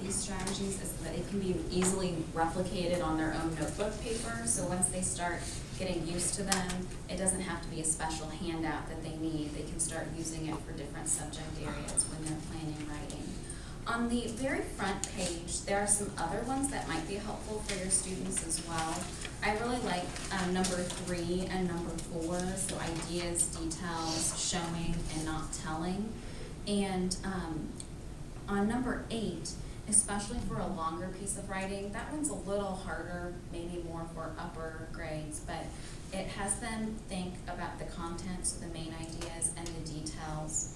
these strategies is that it can be easily replicated on their own notebook paper. So once they start getting used to them, it doesn't have to be a special handout that they need. They can start using it for different subject areas when they're planning writing. On the very front page, there are some other ones that might be helpful for your students as well. I really like number 3 and number 4, so ideas, details, showing, and not telling. And on number 8, especially for a longer piece of writing, that one's a little harder, maybe more for upper grades, but it has them think about the content, so the main ideas, and the details.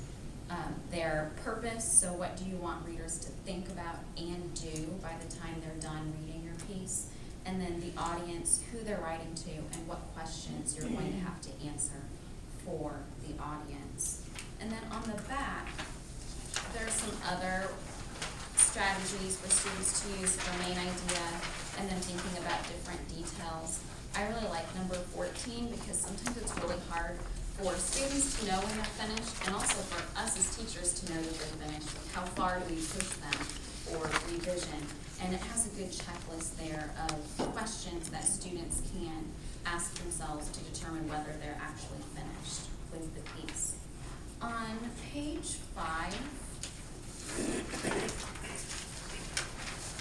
Their purpose, so what do you want readers to think about and do by the time they're done reading your piece, and then the audience, who they're writing to, and what questions you're going to have to answer for the audience. And then on the back, there's some other strategies for students to use for main idea, and then thinking about different details. I really like number 14 because sometimes it's really hard for students to know when they're finished, and also for us as teachers to know that they're finished. Like how far do we push them for revision? And it has a good checklist there of questions that students can ask themselves to determine whether they're actually finished with the piece. On page 5,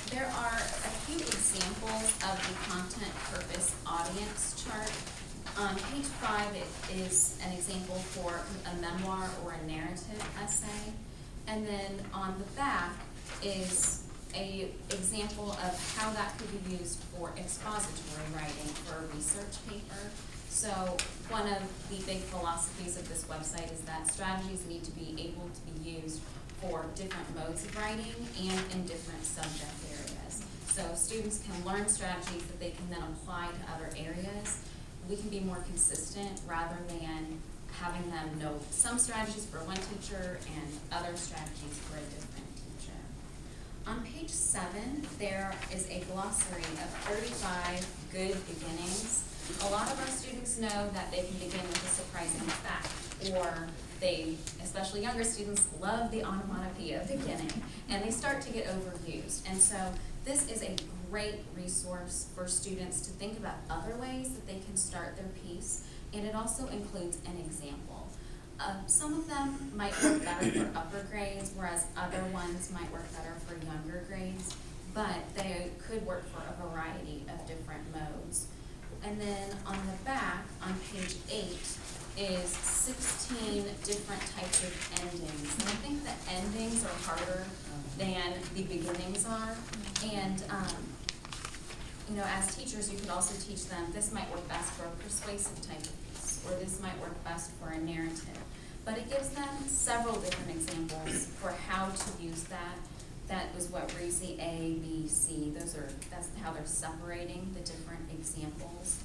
there are a few examples of the content purpose audience chart. On page 5, it is an example for a memoir or a narrative essay. And then on the back is an example of how that could be used for expository writing for a research paper. So one of the big philosophies of this website is that strategies need to be able to be used for different modes of writing and in different subject areas. So students can learn strategies that they can then apply to other areas. We can be more consistent rather than having them know some strategies for one teacher and other strategies for a different teacher. On page 7, there is a glossary of 35 good beginnings. A lot of our students know that they can begin with a surprising fact, or they, especially younger students, love the onomatopoeia beginning, and they start to get overused. And so this is a great resource for students to think about other ways that they can start their piece, and it also includes an example. Some of them might work better for upper grades, whereas other ones might work better for younger grades, but they could work for a variety of different modes. And then on the back, on page 8, is 16 different types of endings. And I think the endings are harder than the beginnings are. And you know, as teachers, you could also teach them this might work best for a persuasive type of piece, or this might work best for a narrative. But it gives them several different examples for how to use that. That was what Reese A, B, C. That's how they're separating the different examples.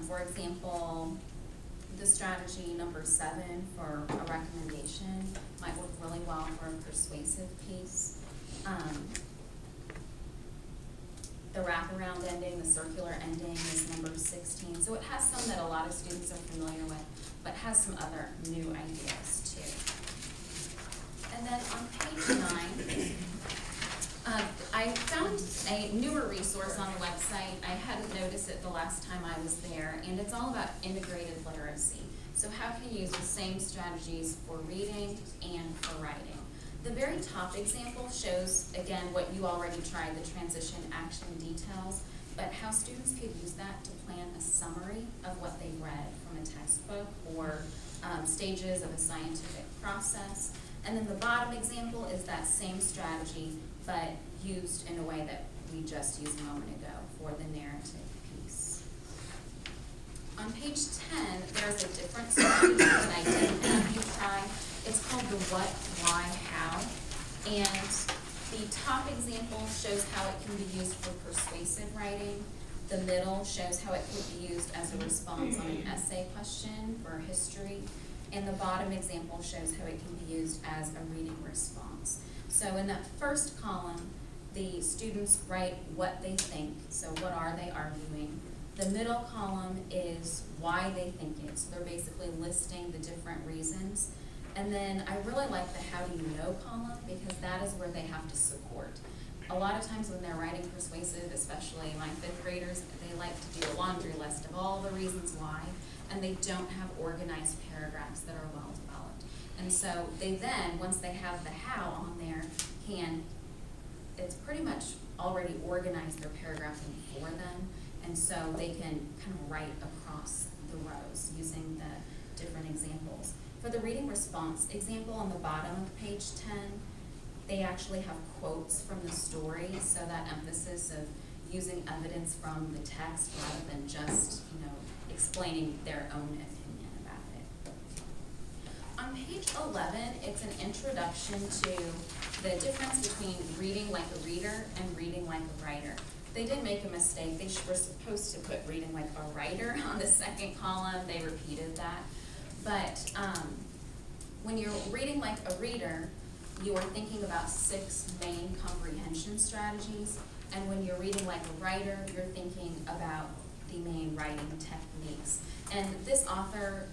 For example, the strategy number 7 for a recommendation might work really well for a persuasive piece. The wraparound ending, the circular ending is number 16. So it has some that a lot of students are familiar with, but has some other new ideas too. And then on page 9, I found a newer resource on the website. I hadn't noticed it the last time I was there, and it's all about integrated literacy. So how can you use the same strategies for reading and for writing? The very top example shows, again, what you already tried, the transition, action, details, but how students could use that to plan a summary of what they read from a textbook or stages of a scientific process. And then the bottom example is that same strategy, but used in a way that we just used a moment ago for the narrative piece. On page 10, there's a different strategy that I didn't have you try. It's called the what, why, how. And the top example shows how it can be used for persuasive writing. The middle shows how it could be used as a response on an essay question for history. And the bottom example shows how it can be used as a reading response. So in that first column, the students write what they think. So what are they arguing? The middle column is why they think it. So they're basically listing the different reasons. And then I really like the how do you know column because that is where they have to support. a lot of times when they're writing persuasive, especially my fifth graders, they like to do a laundry list of all the reasons why, and they don't have organized paragraphs that are well developed. And so they then, once they have the how on there, it's pretty much already organized their paragraph for them, and so they can kind of write across the rows using the different examples. For the reading response example on the bottom of page 10, they actually have quotes from the story, so that emphasis of using evidence from the text rather than just, explaining their own opinion about it. On page 11, it's an introduction to the difference between reading like a reader and reading like a writer. They did make a mistake. They were supposed to put reading like a writer on the second column. They repeated that. But when you're reading like a reader, you are thinking about 6 main comprehension strategies. And when you're reading like a writer, you're thinking about the main writing techniques. And this author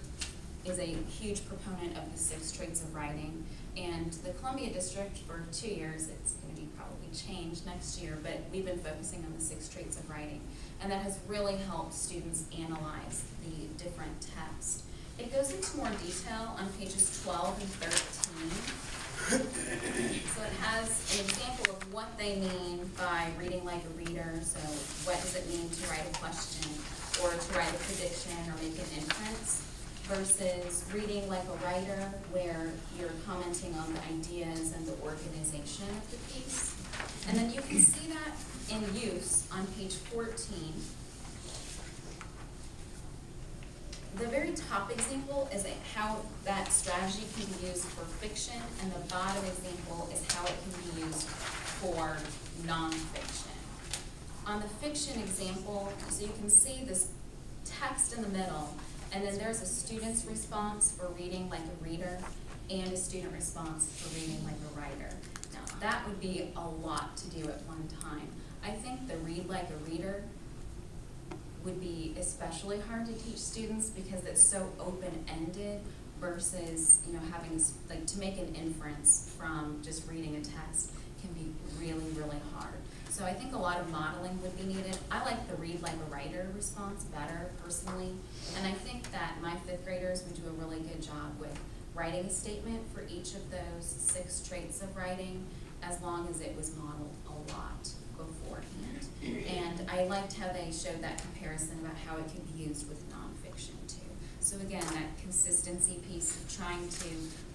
is a huge proponent of the 6 traits of writing. And the Columbia District, for 2 years, it's going to be probably changed next year, but we've been focusing on the 6 traits of writing. And that has really helped students analyze the different texts. It goes into more detail on pages 12 and 13. So it has an example of what they mean by reading like a reader. So what does it mean to write a question or to write a prediction or make an inference, versus reading like a writer where you're commenting on the ideas and the organization of the piece. And then you can see that in use on page 14. The very top example is how that strategy can be used for fiction, and the bottom example is how it can be used for nonfiction. On the fiction example, so you can see this text in the middle, and then there's a student's response for reading like a reader and a student response for reading like a writer. Now, that would be a lot to do at one time. I think the read like a reader would be especially hard to teach students because it's so open-ended versus, having, to make an inference from just reading a text can be really, really hard. So I think a lot of modeling would be needed. I like the read like a writer response better, personally, and I think that my fifth graders would do a really good job with writing a statement for each of those 6 traits of writing, as long as it was modeled a lot beforehand. And I liked how they showed that comparison about how it can be used with nonfiction too. So again, that consistency piece of trying to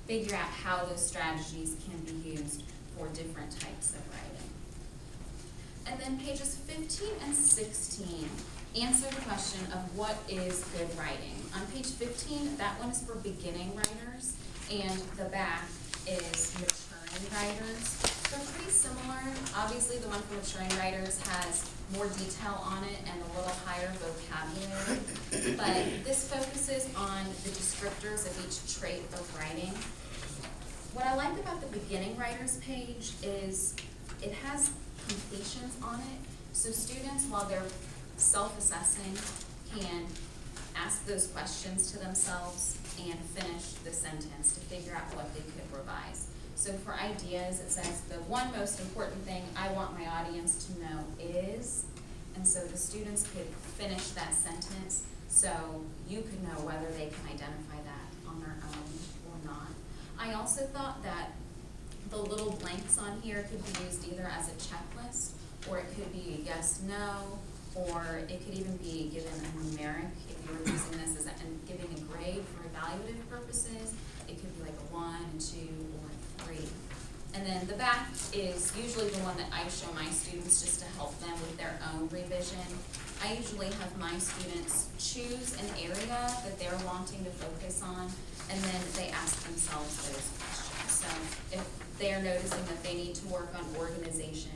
figure out how those strategies can be used for different types of writing. And then pages 15 and 16 answer the question of what is good writing. On page 15, that one is for beginning writers, and the back is maturing writers. They're pretty similar. Obviously, the one for maturing writers has more detail on it and a little higher vocabulary, but this focuses on the descriptors of each trait of writing. What I like about the beginning writers page is it has completions on it, so students, while they're self-assessing, can ask those questions to themselves and finish the sentence to figure out what they could revise. So for ideas, it says the one most important thing I want my audience to know is, and so the students could finish that sentence so you could know whether they can identify that on their own or not. I also thought that the little blanks on here could be used either as a checklist, or it could be a yes, no, or it could even be given a numeric if you were using this as and giving a grade for evaluative purposes. It could be like a 1, 2, or 3. And then the back is usually the one that I show my students just to help them with their own revision. I usually have my students choose an area that they're wanting to focus on, and then they ask themselves those questions. So if they are noticing that they need to work on organization,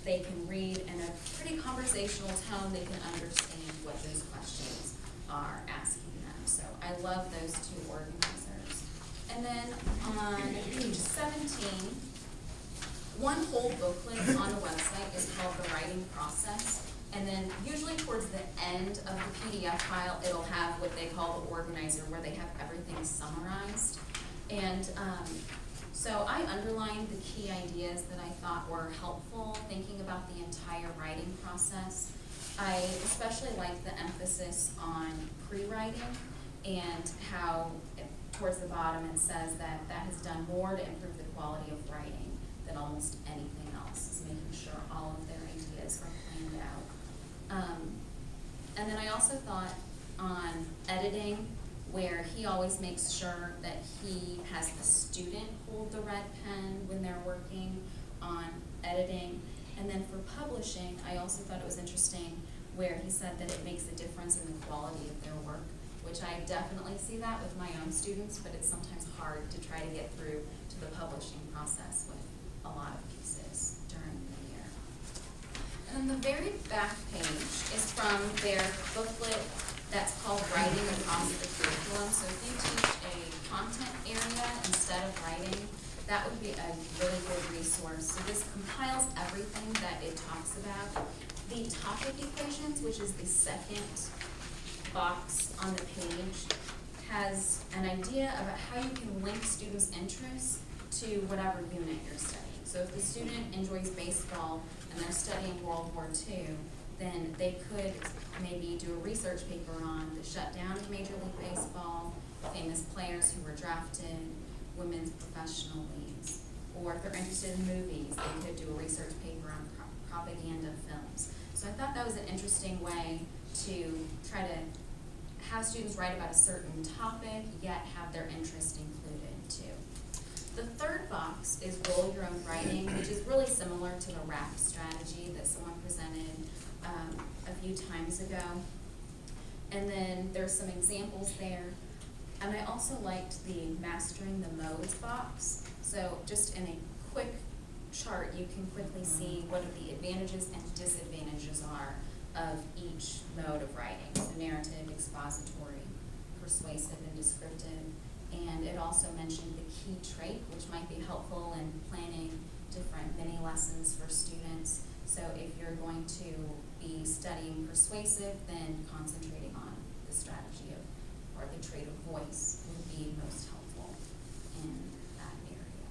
they can read in a pretty conversational tone. They can understand what those questions are asking them. So I love those 2 organizers. And then on page 17, one whole booklet on the website is called The Writing Process. And then usually towards the end of the PDF file, it'll have what they call the organizer, where they have everything summarized. And So I underlined the key ideas that I thought were helpful, thinking about the entire writing process. I especially liked the emphasis on pre-writing and how towards the bottom it says that that has done more to improve the quality of writing than almost anything else, is making sure all of their ideas are planned out. And then I also thought on editing, where he always makes sure that he has the student hold the red pen when they're working on editing. And then for publishing, I also thought it was interesting where he said that it makes a difference in the quality of their work, which I definitely see that with my own students, but it's sometimes hard to try to get through to the publishing process with a lot of pieces during the year. And the very back page is from their booklet that's called Writing Across the Curriculum. So if you teach a content area instead of writing, that would be a really good resource. So this compiles everything that it talks about. The topic equations, which is the second box on the page, has an idea about how you can link students' interests to whatever unit you're studying. So if the student enjoys baseball and they're studying World War II, then they could maybe do a research paper on the shutdown of Major League Baseball, famous players who were drafted, women's professional leagues. Or if they're interested in movies, they could do a research paper on propaganda films. So I thought that was an interesting way to try to have students write about a certain topic, yet have their interest included too. The third box is roll your own writing, which is really similar to the RAP strategy that someone presented a few times ago. And then there's some examples there. And I also liked the Mastering the Modes box. So just in a quick chart, you can quickly see what the advantages and disadvantages are of each mode of writing. So narrative, expository, persuasive, and descriptive. And it also mentioned the key trait, which might be helpful in planning different mini lessons for students. So if you're going to be studying persuasive, then concentrating on the strategy of, or the trait of voice would be most helpful in that area.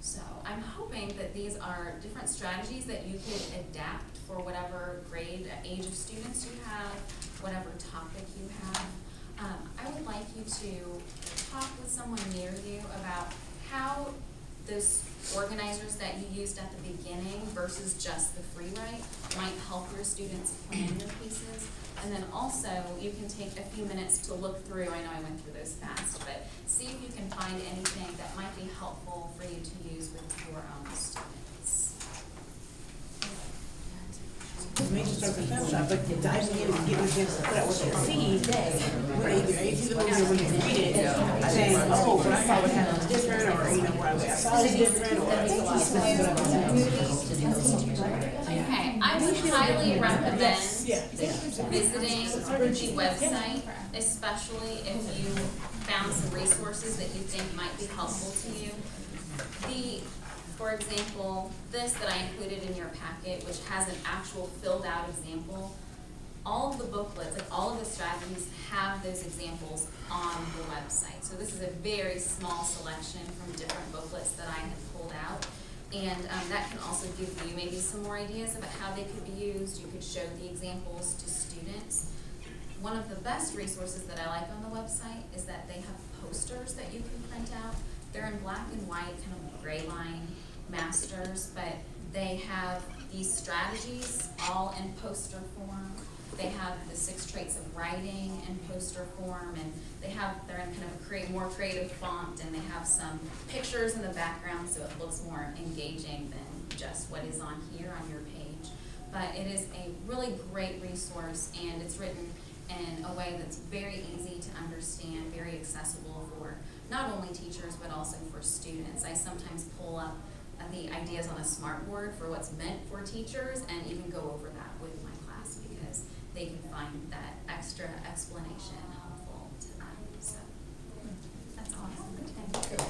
So I'm hoping that these are different strategies that you could adapt for whatever grade, age of students you have, whatever topic you have. I would like you to talk with someone near you about how those organizers that you used at the beginning versus just the free write might help your students plan their pieces. And then also, you can take a few minutes to look through, I know I went through those fast, but see if you can find anything that might be helpful for you to use with your own students. Major circle snapshot, but diving in and getting a chance to put out what they see, when they see the movie or when they read it, saying, oh, but I thought it kind of different, or you know, where I saw it different, or okay, I would highly recommend visiting the website, especially if you found some resources that you think might be helpful to you. For example, this that I included in your packet, which has an actual filled out example, all of the booklets, like all of the strategies have those examples on the website. So this is a very small selection from different booklets that I had pulled out. And that can also give you maybe some more ideas about how they could be used. You could show the examples to students. One of the best resources that I like on the website is that they have posters that you can print out. They're in black and white, kind of gray line masters, but they have these strategies all in poster form. They have the 6 traits of writing in poster form, and they're in kind of a more creative font, and they have some pictures in the background so it looks more engaging than just what is on here on your page. But it is a really great resource, and it's written in a way that's very easy to understand, very accessible for not only teachers but also for students. I sometimes pull up the ideas on a smartboard for what's meant for teachers and even go over that with my class because they can find that extra explanation helpful to them. So that's all I have for today.